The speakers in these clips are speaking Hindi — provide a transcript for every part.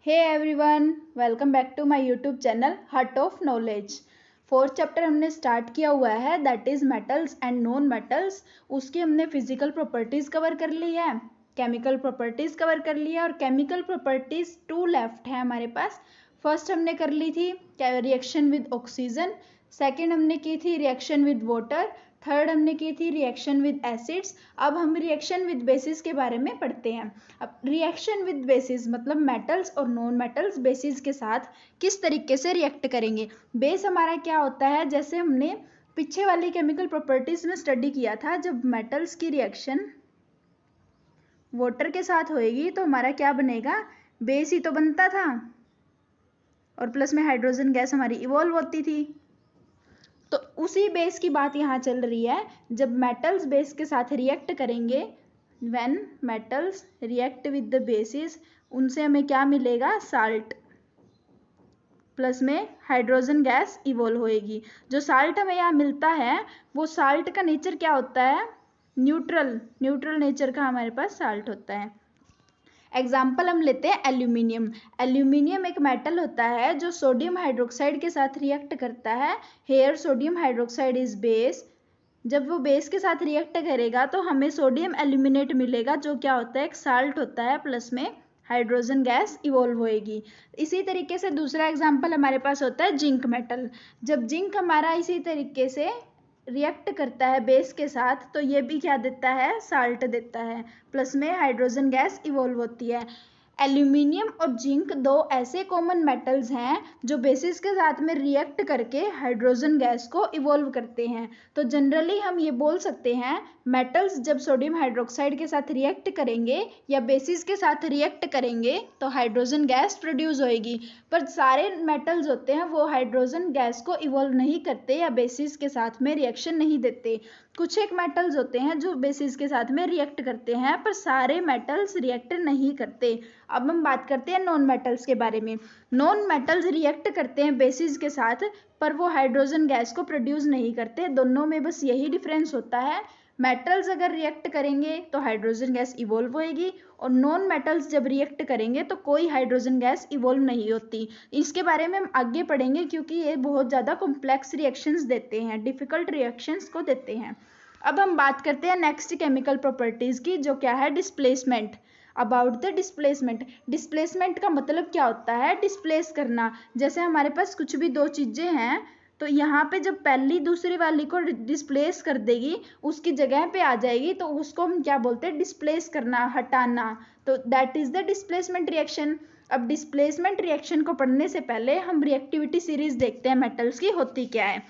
Hey everyone, welcome back to my YouTube channel hut of knowledge. Fourth chapter हमने स्टार्ट किया हुआ है, that is metals and non metals. उसकी हमने फिजिकल प्रॉपर्टीज़ कवर कर ली है, केमिकल प्रॉपर्टीज़ कवर कर ली है और केमिकल प्रॉपर्टीज़ 2 लेफ्ट है हमारे पास। फर्स्ट हमने कर ली थी रिएक्शन विद ऑक्सीजन, सेकेंड हमने की थी रिएक्शन विद वाटर, थर्ड हमने की थी रिएक्शन विद एसिड्स। अब हम रिएक्शन विद बेसिस के बारे में पढ़ते हैं। अब रिएक्शन विद बेसिस मतलब मेटल्स और नॉन मेटल्स बेसिस के साथ किस तरीके से रिएक्ट करेंगे। बेस हमारा क्या होता है, जैसे हमने पीछे वाली केमिकल प्रॉपर्टीज में स्टडी किया था, जब मेटल्स की रिएक्शन वाटर के साथ होएगी तो हमारा क्या बनेगा, बेस ही तो बनता था और प्लस में हाइड्रोजन गैस हमारी इवॉल्व होती थी। तो उसी बेस की बात यहाँ चल रही है, जब मेटल्स बेस के साथ रिएक्ट करेंगे, when metals react with the basis, उनसे हमें क्या मिलेगा, साल्ट, प्लस में हाइड्रोजन गैस इवॉल्व होएगी। जो साल्ट हमें यहाँ मिलता है वो साल्ट का नेचर क्या होता है, न्यूट्रल नेचर का हमारे पास साल्ट होता है। एग्जाम्पल हम लेते हैं एल्यूमिनियम। एल्यूमिनियम एक मेटल होता है जो सोडियम हाइड्रोक्साइड के साथ रिएक्ट करता है। Here sodium hydroxide is base. जब वो बेस के साथ रिएक्ट करेगा तो हमें सोडियम एल्यूमिनेट मिलेगा, जो क्या होता है, एक साल्ट होता है, प्लस में हाइड्रोजन गैस इवॉल्व होएगी। इसी तरीके से दूसरा एग्जाम्पल हमारे पास होता है जिंक मेटल। जब जिंक हमारा इसी तरीके से रिएक्ट करता है बेस के साथ तो ये भी क्या देता है, साल्ट देता है, प्लस में हाइड्रोजन गैस इवॉल्व होती है। एल्यूमिनियम और जिंक दो ऐसे कॉमन मेटल्स हैं जो बेसिस के साथ में रिएक्ट करके हाइड्रोजन गैस को इवॉल्व करते हैं। तो जनरली हम ये बोल सकते हैं, मेटल्स जब सोडियम हाइड्रोक्साइड के साथ रिएक्ट करेंगे या बेसिस के साथ रिएक्ट करेंगे तो हाइड्रोजन गैस प्रोड्यूस होएगी। पर सारे मेटल्स होते हैं वो हाइड्रोजन गैस को इवॉल्व नहीं करते या बेसिस के साथ में रिएक्शन नहीं देते। कुछ एक मेटल्स होते हैं जो बेसिस के साथ में रिएक्ट करते हैं, पर सारे मेटल्स रिएक्ट नहीं करते। अब हम बात करते हैं नॉन मेटल्स के बारे में। नॉन मेटल्स रिएक्ट करते हैं बेसिस के साथ, पर वो हाइड्रोजन गैस को प्रोड्यूस नहीं करते। दोनों में बस यही डिफरेंस होता है, मेटल्स अगर रिएक्ट करेंगे तो हाइड्रोजन गैस इवॉल्व होएगी और नॉन मेटल्स जब रिएक्ट करेंगे तो कोई हाइड्रोजन गैस इवॉल्व नहीं होती। इसके बारे में हम आगे पढ़ेंगे क्योंकि ये बहुत ज़्यादा कॉम्प्लेक्स रिएक्शंस देते हैं, डिफिकल्ट रिएक्शंस को देते हैं। अब हम बात करते हैं नेक्स्ट केमिकल प्रॉपर्टीज़ की, जो क्या है, displacement. About the displacement. Displacement का मतलब क्या होता है, डिस्प्लेस करना। जैसे हमारे पास कुछ भी दो चीज़ें हैं तो यहाँ पे जब पहली दूसरी वाली को डिस्प्लेस कर देगी, उसकी जगह पे आ जाएगी, तो उसको हम क्या बोलते हैं, डिस्प्लेस करना, हटाना। तो that is the displacement reaction. अब डिस्प्लेसमेंट रिएक्शन को पढ़ने से पहले हम रिएक्टिविटी सीरीज देखते हैं मेटल्स की होती क्या है।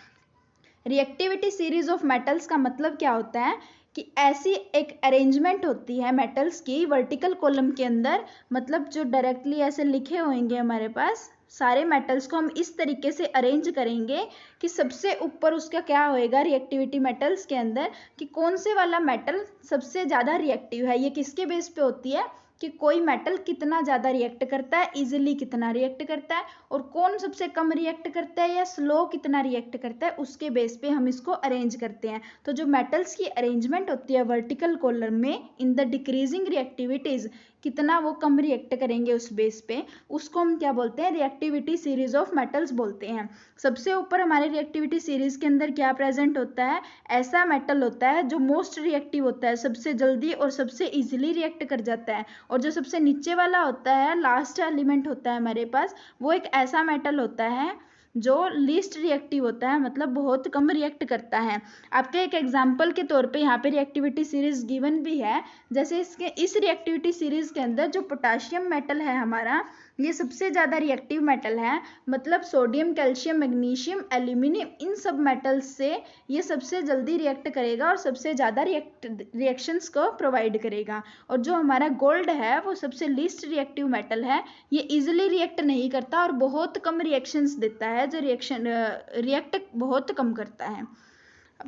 रिएक्टिविटी सीरीज ऑफ मेटल्स का मतलब क्या होता है कि ऐसी एक अरेंजमेंट होती है मेटल्स की वर्टिकल कॉलम के अंदर, मतलब जो डायरेक्टली ऐसे लिखे होंगे हमारे पास, सारे मेटल्स को हम इस तरीके से अरेंज करेंगे कि सबसे ऊपर उसका क्या होएगा रिएक्टिविटी मेटल्स के अंदर, कि कौन से वाला मेटल सबसे ज़्यादा रिएक्टिव है। ये किसके बेस पे होती है कि कोई मेटल कितना ज़्यादा रिएक्ट करता है, इजीली कितना रिएक्ट करता है, और कौन सबसे कम रिएक्ट करता है या स्लो कितना रिएक्ट करता है, उसके बेस पे हम इसको अरेंज करते हैं। तो जो मेटल्स की अरेंजमेंट होती है वर्टिकल कॉलम में इन द डिक्रीजिंग रिएक्टिविटीज़, कितना वो कम रिएक्ट करेंगे उस बेस पे, उसको हम क्या बोलते हैं, रिएक्टिविटी सीरीज ऑफ मेटल्स बोलते हैं। सबसे ऊपर हमारे रिएक्टिविटी सीरीज के अंदर क्या प्रेजेंट होता है, ऐसा मेटल होता है जो मोस्ट रिएक्टिव होता है, सबसे जल्दी और सबसे इजीली रिएक्ट कर जाता है। और जो सबसे नीचे वाला होता है, लास्ट एलिमेंट होता है हमारे पास, वो एक ऐसा मेटल होता है जो लीस्ट रिएक्टिव होता है, मतलब बहुत कम रिएक्ट करता है। आपके एक एग्जांपल के तौर पे यहाँ पे रिएक्टिविटी सीरीज गिवन भी है। जैसे इस रिएक्टिविटी सीरीज के अंदर जो पोटाशियम मेटल है हमारा, ये सबसे ज़्यादा रिएक्टिव मेटल है। मतलब सोडियम, कैल्शियम, मैग्नीशियम, एल्यूमिनियम, इन सब मेटल्स से ये सबसे जल्दी रिएक्ट करेगा और सबसे ज़्यादा रिएक्शंस को प्रोवाइड करेगा। और जो हमारा गोल्ड है वो सबसे लीस्ट रिएक्टिव मेटल है, ये इजीली रिएक्ट नहीं करता और बहुत कम रिएक्शंस देता है, जो रिएक्ट बहुत कम करता है।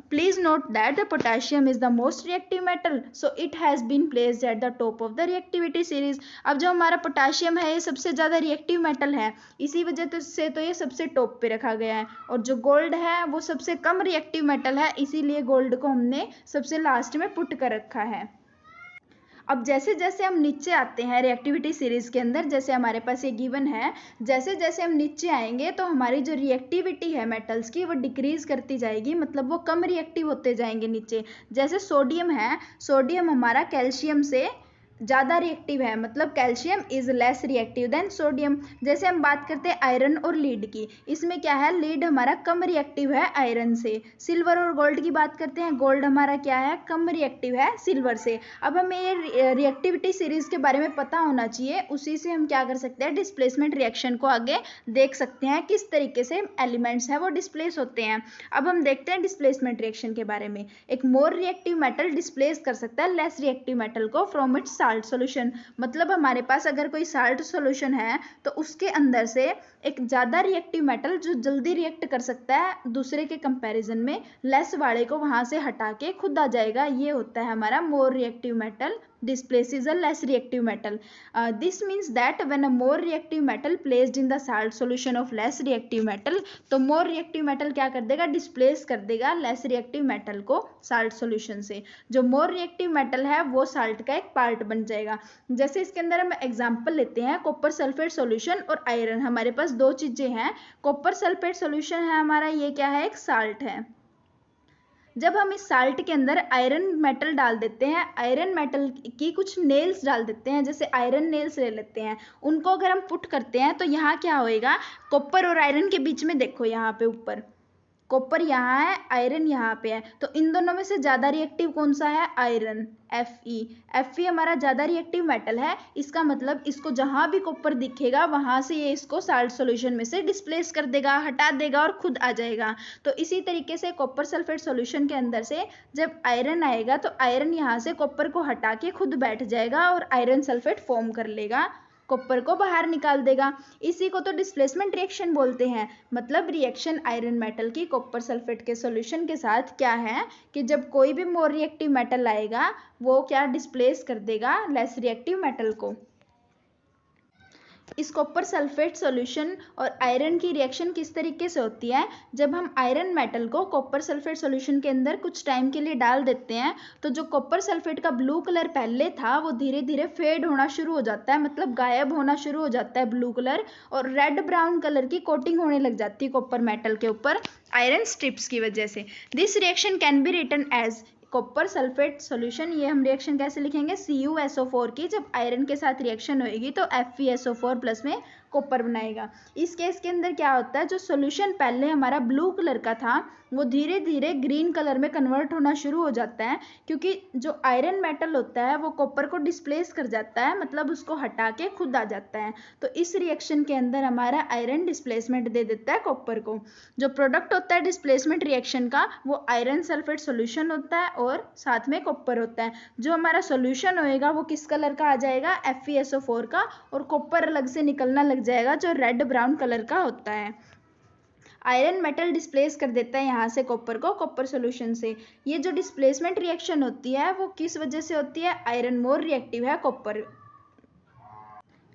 Please note that the potassium is the most reactive metal, so it has been placed at the top of the reactivity series. अब जो हमारा पोटाशियम है ये सबसे ज़्यादा रिएक्टिव मेटल है, इसी वजह से तो ये सबसे टॉप पे रखा गया है। और जो गोल्ड है वो सबसे कम रिएक्टिव मेटल है, इसीलिए गोल्ड को हमने सबसे लास्ट में पुट कर रखा है। अब जैसे जैसे हम नीचे आते हैं रिएक्टिविटी सीरीज के अंदर, जैसे हमारे पास ये गिवन है, जैसे जैसे हम नीचे आएंगे तो हमारी जो रिएक्टिविटी है मेटल्स की वो डिक्रीज करती जाएगी, मतलब वो कम रिएक्टिव होते जाएंगे नीचे। जैसे सोडियम है, सोडियम हमारा कैल्शियम से ज़्यादा रिएक्टिव है, मतलब calcium is less reactive than sodium. जैसे हम बात करते हैं आयरन और लीड की, इसमें क्या है, लीड हमारा कम रिएक्टिव है आयरन से। सिल्वर और गोल्ड की बात करते हैं, गोल्ड हमारा क्या है, कम रिएक्टिव है सिल्वर से। अब हमें ये रिएक्टिविटी सीरीज के बारे में पता होना चाहिए, उसी से हम क्या कर सकते हैं, डिस्प्लेसमेंट रिएक्शन को आगे देख सकते हैं, किस तरीके से एलिमेंट्स हैं वो डिस्प्लेस होते हैं। अब हम देखते हैं डिस्प्लेसमेंट रिएक्शन के बारे में। एक मोर रिएक्टिव मेटल डिस्प्लेस कर सकता है लेस रिएक्टिव मेटल को फ्रॉम इट्स साल्ट सॉल्यूशन। मतलब हमारे पास अगर कोई साल्ट सॉल्यूशन है तो उसके अंदर से एक ज़्यादा रिएक्टिव मेटल जो जल्दी रिएक्ट कर सकता है दूसरे के कंपैरिजन में, लेस वाले को वहाँ से हटा के खुद आ जाएगा, ये होता है हमारा more reactive metal displaces a less reactive metal. This means that when a more reactive metal placed in the salt solution of less reactive metal, तो more reactive metal क्या कर देगा, displace कर देगा less reactive metal को salt solution से। जो more reactive metal है वो salt का एक part बन जाएगा। जैसे इसके अंदर हम एग्जाम्पल लेते हैं कॉपर सल्फेट सॉल्यूशन और आयरन। हमारे पास दो चीजें हैं, कॉपर सल्फेट सॉल्यूशन है हमारा, ये क्या है, एक साल्ट है। जब हम इस साल्ट के अंदर आयरन मेटल डाल देते हैं, आयरन मेटल की कुछ नेल्स डाल देते हैं, जैसे आयरन नेल्स ले लेते हैं, उनको अगर हम पुट करते हैं तो यहाँ क्या होएगा, कॉपर और आयरन के बीच में देखो यहाँ पे ऊपर कॉपर यहाँ है, आयरन यहाँ पे है, तो इन दोनों में से ज़्यादा रिएक्टिव कौन सा है, आयरन, Fe हमारा ज़्यादा रिएक्टिव मेटल है। इसका मतलब इसको जहाँ भी कॉपर दिखेगा वहाँ से ये इसको साल्ट सॉल्यूशन में से डिस्प्लेस कर देगा, हटा देगा और खुद आ जाएगा। तो इसी तरीके से कॉपर सल्फेट सॉल्यूशन के अंदर से जब आयरन आएगा तो आयरन यहाँ से कॉपर को हटा के खुद बैठ जाएगा और आयरन सल्फेट फॉर्म कर लेगा, कॉपर को बाहर निकाल देगा। इसी को तो डिस्प्लेसमेंट रिएक्शन बोलते हैं। मतलब रिएक्शन आयरन मेटल की कॉपर सल्फेट के सॉल्यूशन के साथ क्या है कि जब कोई भी मोर रिएक्टिव मेटल आएगा वो क्या डिस्प्लेस कर देगा लेस रिएक्टिव मेटल को। इस कॉपर सल्फेट सॉल्यूशन और आयरन की रिएक्शन किस तरीके से होती है, जब हम आयरन मेटल को कॉपर सल्फेट सॉल्यूशन के अंदर कुछ टाइम के लिए डाल देते हैं तो जो कॉपर सल्फेट का ब्लू कलर पहले था वो धीरे धीरे फेड होना शुरू हो जाता है, मतलब गायब होना शुरू हो जाता है ब्लू कलर, और रेड ब्राउन कलर की कोटिंग होने लग जाती है कॉपर मेटल के ऊपर आयरन स्ट्रिप्स की वजह से। This reaction can be written as copper sulphate solution. ये हम रिएक्शन कैसे लिखेंगे, CuSO4 की जब आयरन के साथ रिएक्शन होएगी तो FeSO4 प्लस में कॉपर बनाएगा। इस केस के अंदर क्या होता है, जो सॉल्यूशन पहले हमारा ब्लू कलर का था वो धीरे धीरे ग्रीन कलर में कन्वर्ट होना शुरू हो जाता है, क्योंकि जो आयरन मेटल होता है वो कॉपर को डिस्प्लेस कर जाता है, मतलब उसको हटा के खुद आ जाता है। तो इस रिएक्शन के अंदर हमारा आयरन डिस्प्लेसमेंट दे देता है कॉपर को। जो प्रोडक्ट होता है डिस्प्लेसमेंट रिएक्शन का वो आयरन सल्फेट सॉल्यूशन होता है और साथ में कॉपर होता है। जो हमारा सॉल्यूशन होएगा वो किस कलर का आ जाएगा, FeSO4 का, और कॉपर अलग से निकलना लग जाएगा जो रेड ब्राउन कलर का होता है। आयरन मेटल डिस्प्लेस कर देता है यहाँ से कॉपर को कॉपर सॉल्यूशन से। ये जो डिस्प्लेसमेंट रिएक्शन होती है वो किस वजह से होती है, आयरन मोर रिएक्टिव है कॉपर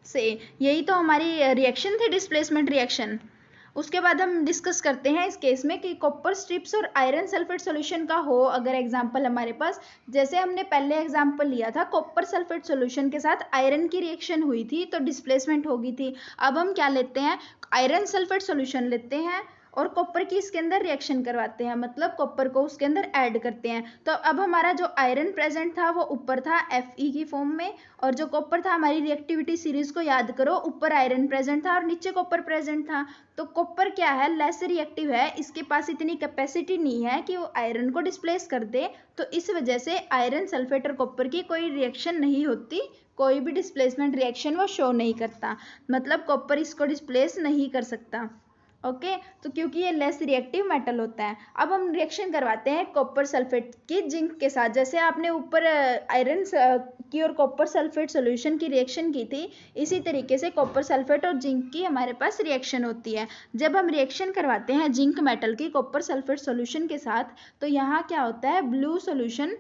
से। यही तो हमारी रिएक्शन थी डिस्प्लेसमेंट रिएक्शन। उसके बाद हम डिस्कस करते हैं इस केस में कि कॉपर स्ट्रिप्स और आयरन सल्फेट सॉल्यूशन का हो अगर एग्जांपल हमारे पास, जैसे हमने पहले एग्जांपल लिया था कॉपर सल्फेट सॉल्यूशन के साथ आयरन की रिएक्शन हुई थी तो डिस्प्लेसमेंट होगी थी। अब हम क्या लेते हैं, आयरन सल्फेट सॉल्यूशन लेते हैं और कॉपर की इसके अंदर रिएक्शन करवाते हैं, मतलब कॉपर को उसके अंदर ऐड करते हैं। तो अब हमारा जो आयरन प्रेजेंट था वो ऊपर था Fe की फॉर्म में, और जो कॉपर था, हमारी रिएक्टिविटी सीरीज को याद करो, ऊपर आयरन प्रेजेंट था और नीचे कॉपर प्रेजेंट था। तो कॉपर क्या है, लेस रिएक्टिव है, इसके पास इतनी कैपेसिटी नहीं है कि वो आयरन को डिस्प्लेस कर दे, तो इस वजह से आयरन सल्फेट और कॉपर की कोई रिएक्शन नहीं होती, कोई भी डिस्प्लेसमेंट रिएक्शन वो शो नहीं करता, मतलब कॉपर इसको डिस्प्लेस नहीं कर सकता। ओके तो क्योंकि ये लेस रिएक्टिव मेटल होता है। अब हम रिएक्शन करवाते हैं कॉपर सल्फेट की जिंक के साथ। जैसे आपने ऊपर आयरन की और कॉपर सल्फेट सॉल्यूशन की रिएक्शन की थी, इसी तरीके से कॉपर सल्फेट और जिंक की हमारे पास रिएक्शन होती है। जब हम रिएक्शन करवाते हैं जिंक मेटल की कॉपर सल्फेट सॉल्यूशन के साथ तो यहाँ क्या होता है, ब्लू सॉल्यूशन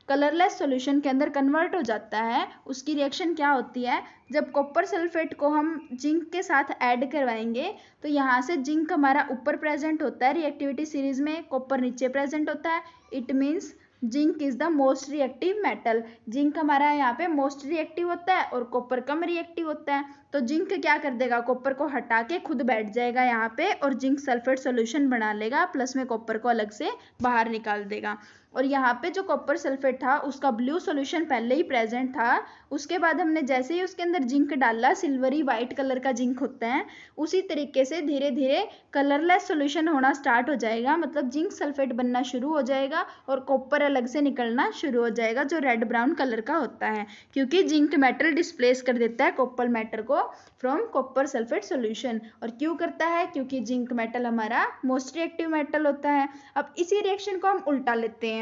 कलरलेस सॉल्यूशन के अंदर कन्वर्ट हो जाता है। उसकी रिएक्शन क्या होती है, जब कॉपर सल्फेट को हम जिंक के साथ ऐड करवाएंगे तो यहाँ से जिंक हमारा ऊपर प्रेजेंट होता है रिएक्टिविटी सीरीज में, कॉपर नीचे प्रेजेंट होता है। It means zinc is the most reactive metal. Zinc हमारा यहाँ पे मोस्ट रिएक्टिव होता है और कॉपर कम रिएक्टिव होता है। तो जिंक क्या कर देगा, कॉपर को हटा के खुद बैठ जाएगा यहाँ पे और जिंक सल्फेट सोल्यूशन बना लेगा, प्लस में कॉपर को अलग से बाहर निकाल देगा। और यहाँ पे जो कॉपर सल्फेट था उसका ब्लू सॉल्यूशन पहले ही प्रेजेंट था, उसके बाद हमने जैसे ही उसके अंदर जिंक डाला, सिल्वरी वाइट कलर का जिंक होता है, उसी तरीके से धीरे धीरे कलरलेस सॉल्यूशन होना स्टार्ट हो जाएगा, मतलब जिंक सल्फेट बनना शुरू हो जाएगा और कॉपर अलग से निकलना शुरू हो जाएगा जो रेड ब्राउन कलर का होता है, क्योंकि जिंक मेटल डिस्प्लेस कर देता है कॉपर मेटल को फ्रॉम कॉपर सल्फेट सॉल्यूशन। और क्यों करता है, क्योंकि जिंक मेटल हमारा मोस्ट रिएक्टिव मेटल होता है। अब इसी रिएक्शन को हम उल्टा लेते हैं।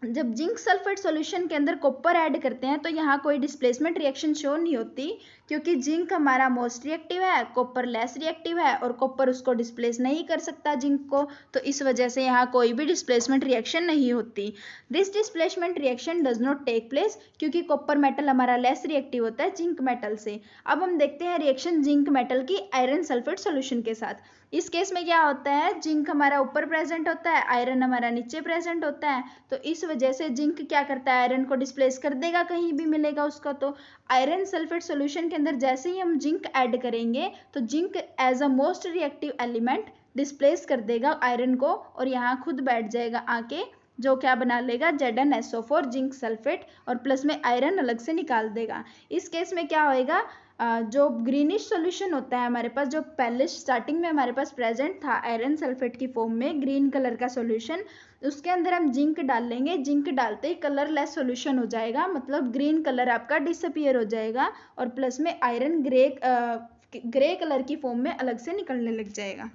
जब जिंक सल्फेट सॉल्यूशन के अंदर कॉपर ऐड करते हैं तो यहाँ कोई डिस्प्लेसमेंट रिएक्शन शो नहीं होती, क्योंकि जिंक हमारा मोस्ट रिएक्टिव है, कॉपर लेस रिएक्टिव है और कॉपर उसको डिस्प्लेस नहीं कर सकता जिंक को, तो इस वजह से यहाँ कोई भी डिस्प्लेसमेंट रिएक्शन नहीं होती। This displacement reaction does not take place, क्योंकि कॉपर मेटल हमारा लेस रिएक्टिव होता है जिंक मेटल से। अब हम देखते हैं रिएक्शन जिंक मेटल की आयरन सल्फेट सॉल्यूशन के साथ। इस केस में क्या होता है, जिंक हमारा ऊपर प्रेजेंट होता है, आयरन हमारा नीचे प्रेजेंट होता है, तो इस वजह से जिंक क्या करता है, आयरन को डिस्प्लेस कर देगा, कहीं भी मिलेगा उसका। तो आयरन सल्फेट सॉल्यूशन के अंदर जैसे ही हम जिंक ऐड करेंगे तो zinc as a most reactive element displace कर देगा आयरन को और यहाँ खुद बैठ जाएगा आके, जो क्या बना लेगा, ZnSO4 जिंक सल्फेट, और प्लस में आयरन अलग से निकाल देगा। इस केस में क्या होएगा, जो ग्रीनिश सॉल्यूशन होता है हमारे पास, जो पहले स्टार्टिंग में हमारे पास प्रेजेंट था आयरन सल्फेट की फॉर्म में ग्रीन कलर का सॉल्यूशन, उसके अंदर हम जिंक डाल लेंगे। जिंक डालते ही कलरलेस सॉल्यूशन हो जाएगा, मतलब ग्रीन कलर आपका डिसअपियर हो जाएगा और प्लस में आयरन ग्रे कलर की फॉर्म में अलग से निकलने लग जाएगा।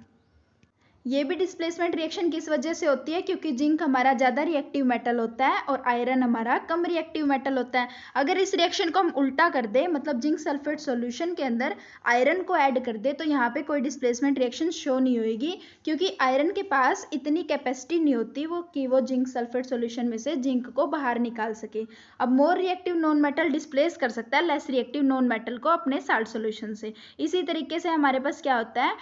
ये भी डिस्प्लेसमेंट रिएक्शन किस वजह से होती है, क्योंकि जिंक हमारा ज़्यादा रिएक्टिव मेटल होता है और आयरन हमारा कम रिएक्टिव मेटल होता है। अगर इस रिएक्शन को हम उल्टा कर दें, मतलब जिंक सल्फेट सॉल्यूशन के अंदर आयरन को ऐड कर दे, तो यहाँ पे कोई डिस्प्लेसमेंट रिएक्शन शो नहीं होगी, क्योंकि आयरन के पास इतनी कैपेसिटी नहीं होती कि वो जिंक सल्फेट सॉल्यूशन में से जिंक को बाहर निकाल सके। अब more reactive non metal displace कर सकता है लेस रिएक्टिव नॉन मेटल को अपने साल्ट सॉल्यूशन से। इसी तरीके से हमारे पास क्या होता है,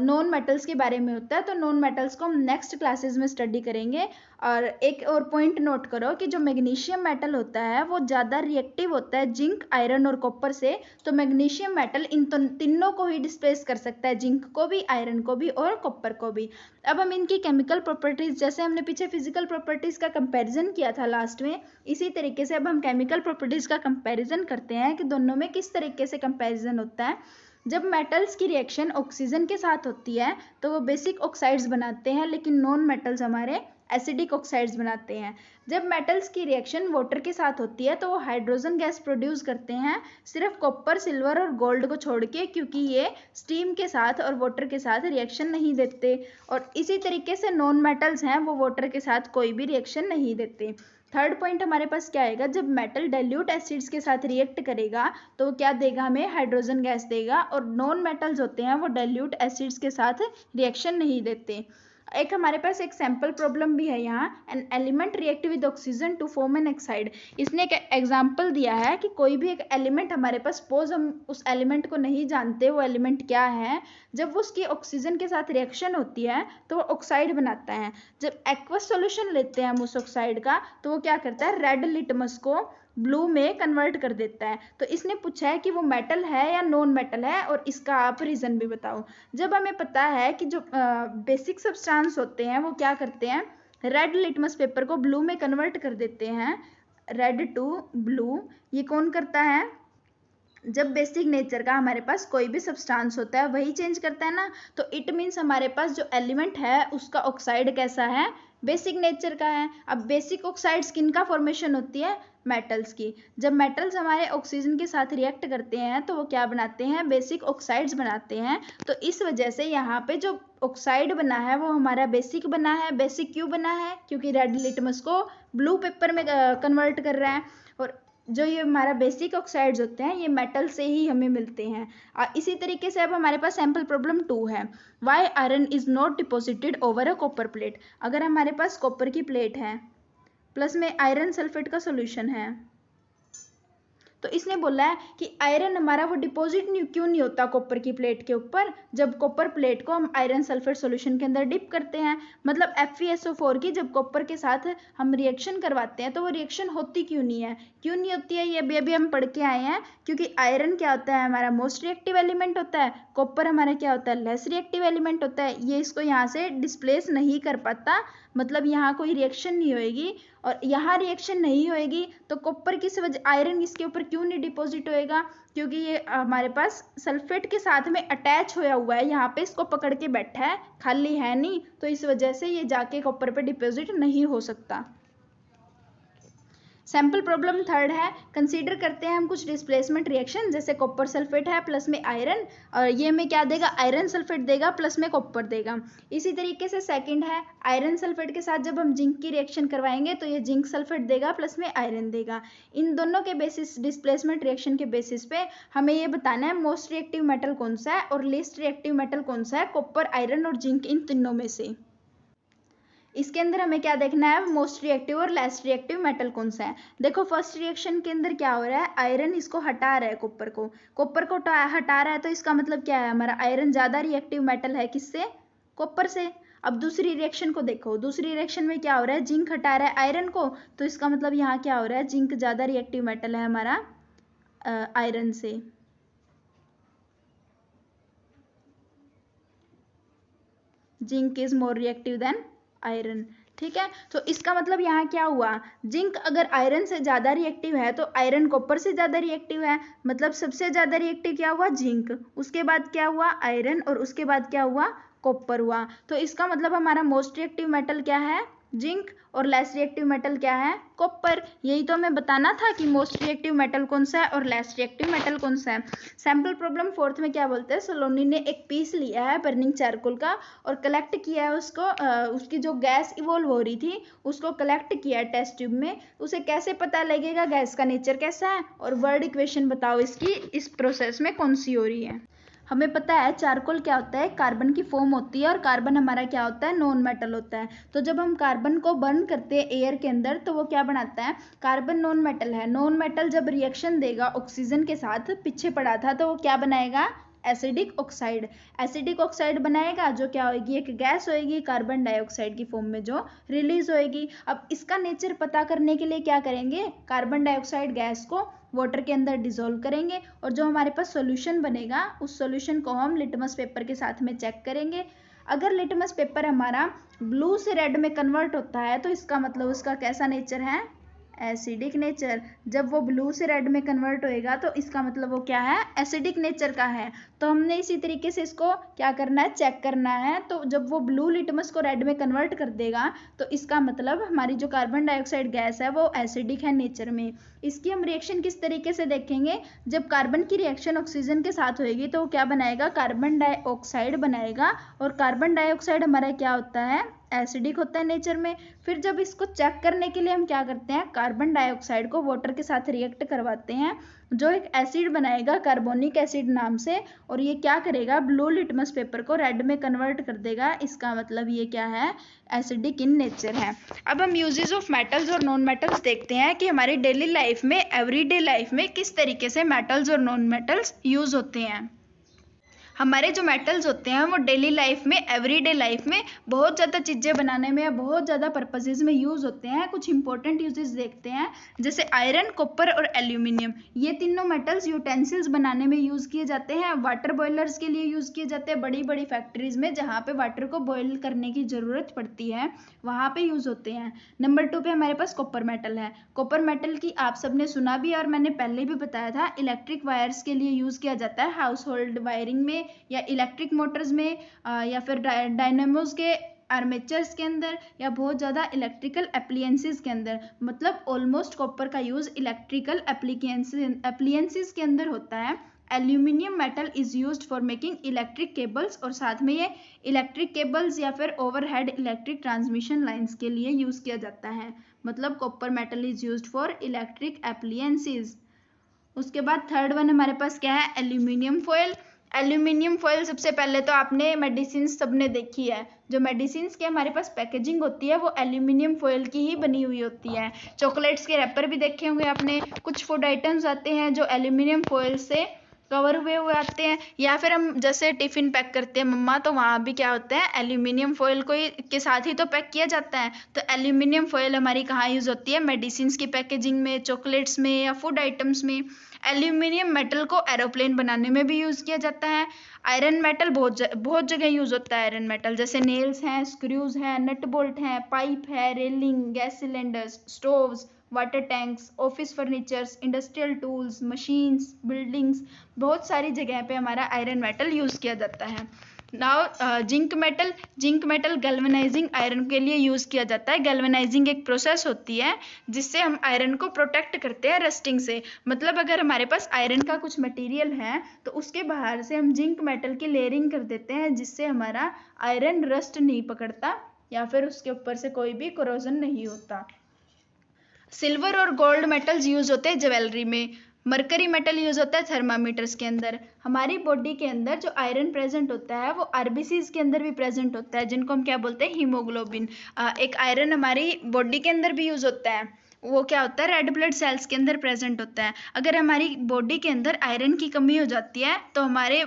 नॉन मेटल्स के बारे में होता है, तो नॉन मेटल्स को हम नेक्स्ट क्लासेस में स्टडी करेंगे। और एक और पॉइंट नोट करो कि जो मैग्नीशियम मेटल होता है वो ज़्यादा रिएक्टिव होता है जिंक, आयरन और कॉपर से, तो मैग्नीशियम मेटल इन तीनों को ही डिस्प्लेस कर सकता है, जिंक को भी, आयरन को भी और कॉपर को भी। अब हम इनकी केमिकल प्रॉपर्टीज, जैसे हमने पीछे फिजिकल प्रॉपर्टीज का कंपैरिजन किया था लास्ट में, इसी तरीके से अब हम केमिकल प्रॉपर्टीज का कंपैरिजन करते हैं कि दोनों में किस तरीके से कंपैरिजन होता है। जब मेटल्स की रिएक्शन ऑक्सीजन के साथ होती है तो वो बेसिक ऑक्साइड्स बनाते हैं, लेकिन नॉन मेटल्स हमारे एसिडिक ऑक्साइड्स बनाते हैं। जब मेटल्स की रिएक्शन वाटर के साथ होती है तो वो हाइड्रोजन गैस प्रोड्यूस करते हैं, सिर्फ कॉपर, सिल्वर और गोल्ड को छोड़ के, क्योंकि ये स्टीम के साथ और वाटर के साथ रिएक्शन नहीं देते। और इसी तरीके से नॉन मेटल्स हैं वो वाटर के साथ कोई भी रिएक्शन नहीं देते। थर्ड पॉइंट हमारे पास क्या आएगा, जब मेटल डाइल्यूट एसिड्स के साथ रिएक्ट करेगा तो क्या देगा, हमें हाइड्रोजन गैस देगा, और नॉन मेटल्स होते हैं वो डाइल्यूट एसिड्स के साथ रिएक्शन नहीं देते। एक हमारे पास एक सैम्पल प्रॉब्लम भी है यहाँ, an element react with oxygen to form an oxide. इसने एक एग्जांपल दिया है कि कोई भी एक एलिमेंट हमारे पास, सपोज हम उस एलिमेंट को नहीं जानते वो एलिमेंट क्या है, जब वो उसकी ऑक्सीजन के साथ रिएक्शन होती है तो वो ऑक्साइड बनाता है। जब एक्वस सॉल्यूशन लेते हैं हम उस ऑक्साइड का तो वो क्या करता है, रेड लिटमस को ब्लू में कन्वर्ट कर देता है। तो इसने पूछा है कि वो मेटल है या नॉन मेटल है, और इसका आप रीज़न भी बताओ। जब हमें पता है कि जो बेसिक सब्सटेंस होते हैं वो क्या करते हैं, रेड लिटमस पेपर को ब्लू में कन्वर्ट कर देते हैं, रेड टू ब्लू। ये कौन करता है, जब बेसिक नेचर का हमारे पास कोई भी सब्सटेंस होता है वही चेंज करता है ना, तो इट मीन्स हमारे पास जो एलिमेंट है उसका ऑक्साइड कैसा है, बेसिक नेचर का है। अब बेसिक ऑक्साइड्स किन का फॉर्मेशन होती है, मेटल्स की। जब मेटल्स हमारे ऑक्सीजन के साथ रिएक्ट करते हैं तो वो क्या बनाते हैं, बेसिक ऑक्साइड्स बनाते हैं। तो इस वजह से यहाँ पे जो ऑक्साइड बना है वो हमारा बेसिक बना है। बेसिक क्यों बना है, क्योंकि रेड लिटमस को ब्लू पेपर में कन्वर्ट कर रहा है। और जो ये हमारा बेसिक ऑक्साइड्स होते हैं ये मेटल से ही हमें मिलते हैं। इसी तरीके से अब हमारे पास सैम्पल प्रॉब्लम 2 है, why iron is not deposited over a copper plate. अगर हमारे पास कॉपर की प्लेट है प्लस में आयरन सल्फेट का सॉल्यूशन है, तो इसने बोला है कि आयरन हमारा वो डिपॉजिट क्यों नहीं होता कॉपर की प्लेट के ऊपर, जब कॉपर प्लेट को हम आयरन सल्फेट सॉल्यूशन के अंदर डिप करते हैं। मतलब FeSO4 की जब कॉपर के साथ हम रिएक्शन करवाते हैं तो वो रिएक्शन होती क्यों नहीं है, क्यों नहीं होती है, ये अभी हम पढ़ के आए हैं। क्योंकि आयरन क्या होता है, हमारा मोस्ट रिएक्टिव एलिमेंट होता है, कॉपर हमारा क्या होता है, लेस रिएक्टिव एलिमेंट होता है। ये इसको यहाँ से डिस्प्लेस नहीं कर पाता, मतलब यहाँ कोई रिएक्शन नहीं होएगी, और यहाँ रिएक्शन नहीं होएगी तो कॉपर किस वजह, आयरन इसके ऊपर क्यों नहीं डिपॉजिट होएगा, क्योंकि ये हमारे पास सल्फेट के साथ में अटैच होया हुआ है, यहाँ पे इसको पकड़ के बैठा है, खाली है नहीं, तो इस वजह से ये जाके कॉपर पे डिपॉजिट नहीं हो सकता। सैम्पल प्रॉब्लम थर्ड है, कंसीडर करते हैं हम कुछ डिस्प्लेसमेंट रिएक्शन, जैसे कॉपर सल्फेट है प्लस में आयरन, और ये में क्या देगा, आयरन सल्फेट देगा प्लस में कॉपर देगा। इसी तरीके से सेकंड है, आयरन सल्फेट के साथ जब हम जिंक की रिएक्शन करवाएंगे तो ये जिंक सल्फेट देगा प्लस में आयरन देगा। इन दोनों के बेसिस, डिस्प्लेसमेंट रिएक्शन के बेसिस पे हमें ये बताना है मोस्ट रिएक्टिव मेटल कौन सा है और लीस्ट रिएक्टिव मेटल कौन सा है, कॉपर, आयरन और जिंक, इन तीनों में से। इसके अंदर हमें क्या देखना है, मोस्ट रिएक्टिव और लेस रिएक्टिव मेटल कौन सा है। देखो फर्स्ट रिएक्शन के अंदर क्या हो रहा है, आयरन इसको हटा रहा है, कॉपर को हटा रहा है, तो इसका मतलब क्या है, हमारा आयरन ज़्यादा रिएक्टिव मेटल है किससे, कॉपर से। अब दूसरी रिएक्शन को देखो, दूसरी रिएक्शन में क्या हो रहा है, जिंक हटा रहा है आयरन को, तो इसका मतलब यहाँ क्या हो रहा है, जिंक ज़्यादा रिएक्टिव मेटल है हमारा आयरन से। Zinc is more reactive than iron, ठीक है। तो इसका मतलब यहाँ क्या हुआ, जिंक अगर आयरन से ज़्यादा रिएक्टिव है तो आयरन कॉपर से ज़्यादा रिएक्टिव है, मतलब सबसे ज़्यादा रिएक्टिव क्या हुआ, जिंक, उसके बाद क्या हुआ, आयरन, और उसके बाद क्या हुआ, कॉपर हुआ। तो इसका मतलब हमारा मोस्ट रिएक्टिव मेटल क्या है, जिंक, और लेस रिएक्टिव मेटल क्या है, कॉपर। यही तो हमें बताना था कि मोस्ट रिएक्टिव मेटल कौन सा है और लेस रिएक्टिव मेटल कौन सा है। सैम्पल प्रॉब्लम फोर्थ में क्या बोलते हैं, सोलोनी ने एक पीस लिया है बर्निंग चारकोल का और कलेक्ट किया है उसको, उसकी जो गैस इवॉल्व हो रही थी उसको कलेक्ट किया है टेस्ट ट्यूब में। उसे कैसे पता लगेगा गैस का नेचर कैसा है, और वर्ड इक्वेशन बताओ इसकी इस प्रोसेस में कौन सी हो रही है। हमें पता है चारकोल क्या होता है, कार्बन की फॉर्म होती है, और कार्बन हमारा क्या होता है, नॉन मेटल होता है। तो जब हम कार्बन को बर्न करते हैं एयर के अंदर तो वो क्या बनाता है, कार्बन नॉन मेटल है। नॉन मेटल जब रिएक्शन देगा ऑक्सीजन के साथ, पीछे पड़ा था, तो वो क्या बनाएगा, एसिडिक ऑक्साइड। एसिडिक ऑक्साइड बनाएगा जो क्या होगी, एक गैस होगी कार्बन डाइऑक्साइड की फॉर्म में जो रिलीज होएगी। अब इसका नेचर पता करने के लिए क्या करेंगे, कार्बन डाइऑक्साइड गैस को वाटर के अंदर डिसॉल्व करेंगे, और जो हमारे पास सॉल्यूशन बनेगा उस सॉल्यूशन को हम लिटमस पेपर के साथ में चेक करेंगे। अगर लिटमस पेपर हमारा ब्लू से रेड में कन्वर्ट होता है तो इसका मतलब उसका कैसा नेचर है, एसिडिक नेचर। जब वो ब्लू से रेड में कन्वर्ट होएगा तो इसका मतलब वो क्या है, एसिडिक नेचर का है। तो हमने इसी तरीके से इसको क्या करना है, चेक करना है। तो जब वो ब्लू लिटमस को रेड में कन्वर्ट कर देगा तो इसका मतलब हमारी जो कार्बन डाइऑक्साइड गैस है वो एसिडिक है नेचर में। इसकी हम रिएक्शन किस तरीके से देखेंगे, जब कार्बन की रिएक्शन ऑक्सीजन के साथ होएगी तो वो क्या बनाएगा, कार्बन डाइऑक्साइड बनाएगा, और कार्बन डाइऑक्साइड हमारा क्या होता है, एसिडिक होता है नेचर में। फिर जब इसको चेक करने के लिए हम क्या करते हैं, कार्बन डाइऑक्साइड को वाटर के साथ रिएक्ट करवाते हैं जो एक एसिड बनाएगा कार्बोनिक एसिड नाम से, और ये क्या करेगा, ब्लू लिटमस पेपर को रेड में कन्वर्ट कर देगा। इसका मतलब ये क्या है, एसिडिक इन नेचर है। अब हम यूजेस ऑफ मेटल्स और नॉन मेटल्स देखते हैं कि हमारी डेली लाइफ में, एवरीडे लाइफ में किस तरीके से मेटल्स और नॉन मेटल्स यूज होते हैं। हमारे जो मेटल्स होते हैं वो डेली लाइफ में, एवरीडे लाइफ में बहुत ज़्यादा चीज़ें बनाने में या बहुत ज़्यादा पर्पसेज में यूज़ होते हैं। कुछ इंपॉर्टेंट यूजेस देखते हैं, जैसे आयरन, कॉपर और एल्यूमिनियम। ये तीनों मेटल्स यूटेंसिल्स बनाने में यूज़ किए जाते हैं, वाटर बॉयलर्स के लिए यूज़ किए जाते हैं, बड़ी बड़ी फैक्ट्रीज में जहाँ पे वाटर को बॉयल करने की ज़रूरत पड़ती है वहाँ पे यूज़ होते हैं। नंबर 2 पे हमारे पास कॉपर मेटल है। कॉपर मेटल की आप सबने सुना भी और मैंने पहले भी बताया था, इलेक्ट्रिक वायर्स के लिए यूज़ किया जाता है, हाउस होल्ड वायरिंग में या इलेक्ट्रिक मोटर्स में, या फिर डायनेमोज के आर्मेचर्स के अंदर, या बहुत ज़्यादा इलेक्ट्रिकल एप्लियंसेस के अंदर। मतलब ऑलमोस्ट कॉपर का यूज़ इलेक्ट्रिकल एप्लियंसेस के अंदर होता है। Aluminium metal is used for making electric cables, और साथ में ये इलेक्ट्रिक केबल्स या फिर ओवरहेड इलेक्ट्रिक ट्रांसमिशन लाइंस के लिए यूज़ किया जाता है। मतलब copper metal is used for electric appliances. उसके बाद थर्ड वन हमारे पास क्या है, एल्यूमिनियम फॉयल। एल्यूमिनियम फॉयल सबसे पहले तो आपने मेडिसिन सबने देखी है, जो मेडिसिन की हमारे पास पैकेजिंग होती है वो एल्यूमिनियम फॉयल की ही बनी हुई होती है। चॉकलेट्स के रैपर भी देखे होंगे आपने, कुछ फूड आइटम्स आते हैं जो एल्यूमिनियम फॉयल से कवर हुए आते हैं, या फिर हम जैसे टिफिन पैक करते हैं मम्मा, तो वहाँ भी क्या होता है एल्यूमिनियम फॉयल को के साथ ही तो पैक किया जाता है। तो एल्यूमिनियम फॉयल हमारी कहाँ यूज़ होती है, मेडिसिन की पैकेजिंग में, चॉकलेट्स में या फूड आइटम्स में। एल्यूमिनियम मेटल को एरोप्लेन बनाने में भी यूज़ किया जाता है। आयरन मेटल बहुत जगह यूज़ होता है। आयरन मेटल जैसे नेल्स हैं, स्क्रूज हैं, नट बोल्ट हैं, पाइप है, railing, gas cylinders, stoves, water tanks, office furnitures, industrial tools, machines, buildings, बहुत सारी जगह पे हमारा आयरन मेटल यूज़ किया जाता है। Now zinc metal galvanising iron के लिए यूज़ किया जाता है। गैल्वेनाइजिंग एक प्रोसेस होती है जिससे हम आयरन को प्रोटेक्ट करते हैं रस्टिंग से। मतलब अगर हमारे पास आयरन का कुछ मटेरियल है तो उसके बाहर से हम जिंक मेटल की लेयरिंग कर देते हैं, जिससे हमारा आयरन रस्ट नहीं पकड़ता या फिर उसके ऊपर से कोई भी कोरोजन नहीं होता। सिल्वर और गोल्ड मेटल्स यूज होते हैं ज्वेलरी में। मरकरी मेटल यूज होता है थर्मामीटर्स के अंदर। हमारी बॉडी के अंदर जो आयरन प्रेजेंट होता है वो आरबीसीज के अंदर भी प्रेजेंट होता है, जिनको हम क्या बोलते हैं, हीमोग्लोबिन। एक आयरन हमारी बॉडी के अंदर भी यूज होता है, वो क्या होता है, रेड ब्लड सेल्स के अंदर प्रेजेंट होता है। अगर हमारी बॉडी के अंदर आयरन की कमी हो जाती है तो हमारे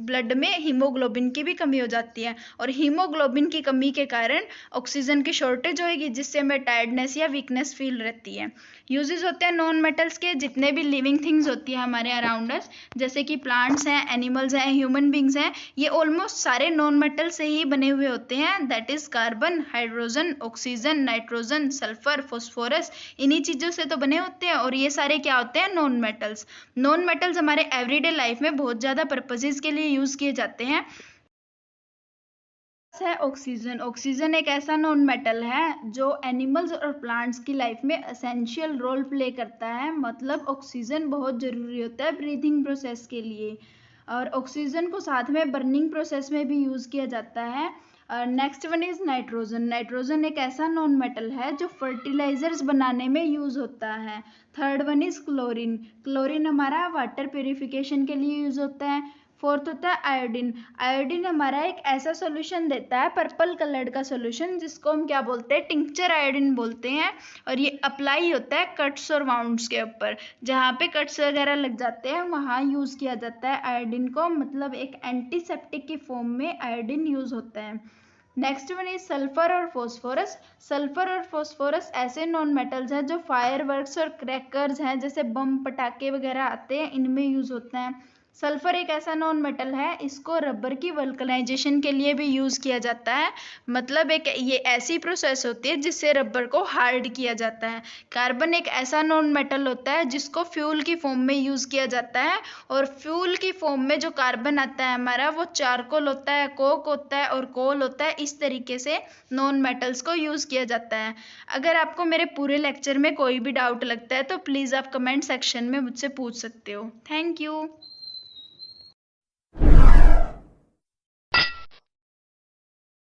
ब्लड में हीमोग्लोबिन की भी कमी हो जाती है, और हीमोग्लोबिन की कमी के कारण ऑक्सीजन की शॉर्टेज होएगी, जिससे हमें टायर्डनेस या वीकनेस फील रहती है। यूजेस होते हैं नॉन मेटल्स के, जितने भी लिविंग थिंग्स होती है हमारे अराउंड अस, जैसे कि प्लांट्स हैं, एनिमल्स हैं, ह्यूमन बींग्स हैं, ये ऑलमोस्ट सारे नॉन मेटल से ही बने हुए होते हैं। That is carbon, hydrogen, oxygen, nitrogen, sulphur, phosphorus, इन्हीं चीज़ों से तो बने होते हैं, और ये सारे क्या होते हैं, नॉन मेटल्स। नॉन मेटल्स हमारे एवरीडे लाइफ में बहुत ज़्यादा पर्पसेस के लिए यूज़ किए जाते हैं। है ऑक्सीजन। ऑक्सीजन एक ऐसा नॉन मेटल है जो एनिमल्स और प्लांट्स की लाइफ में एसेंशियल रोल प्ले करता है। मतलब ऑक्सीजन बहुत ज़रूरी होता है ब्रीथिंग प्रोसेस के लिए, और ऑक्सीजन को साथ में बर्निंग प्रोसेस में भी यूज़ किया जाता है। Next one is nitrogen. Nitrogen एक ऐसा नॉन मेटल है जो फर्टिलाइजर्स बनाने में यूज़ होता है। Third one is chlorine. Chlorine हमारा वाटर प्योरिफिकेशन के लिए यूज़ होता है। फोर्थ होता है आयोडीन। आयोडीन हमारा एक ऐसा सोल्यूशन देता है, पर्पल कलर्ड का सोल्यूशन, जिसको हम क्या बोलते हैं, टिंक्चर आयोडीन बोलते हैं, और ये अप्लाई होता है कट्स और वाउंड्स के ऊपर। जहाँ पे कट्स वगैरह लग जाते हैं वहाँ यूज़ किया जाता है आयोडीन को, मतलब एक एंटीसेप्टिक की फॉर्म में आयोडीन यूज़ होता है। नेक्स्ट वन इज सल्फर और फॉस्फोरस। सल्फर और फॉस्फोरस ऐसे नॉन मेटल्स हैं जो फायरवर्क्स और क्रैकर्स हैं, जैसे बम पटाखे वगैरह आते हैं, इनमें यूज़ होते हैं। सल्फर एक ऐसा नॉन मेटल है, इसको रबर की वल्कनाइजेशन के लिए भी यूज़ किया जाता है। मतलब एक ये ऐसी प्रोसेस होती है जिससे रबर को हार्ड किया जाता है। कार्बन एक ऐसा नॉन मेटल होता है जिसको फ्यूल की फॉर्म में यूज़ किया जाता है, और फ्यूल की फॉर्म में जो कार्बन आता है हमारा, वो चारकोल होता है, कोक होता है और कोल होता है। इस तरीके से नॉन मेटल्स को यूज़ किया जाता है। अगर आपको मेरे पूरे लेक्चर में कोई भी डाउट लगता है तो प्लीज़ आप कमेंट सेक्शन में मुझसे पूछ सकते हो। Thank you.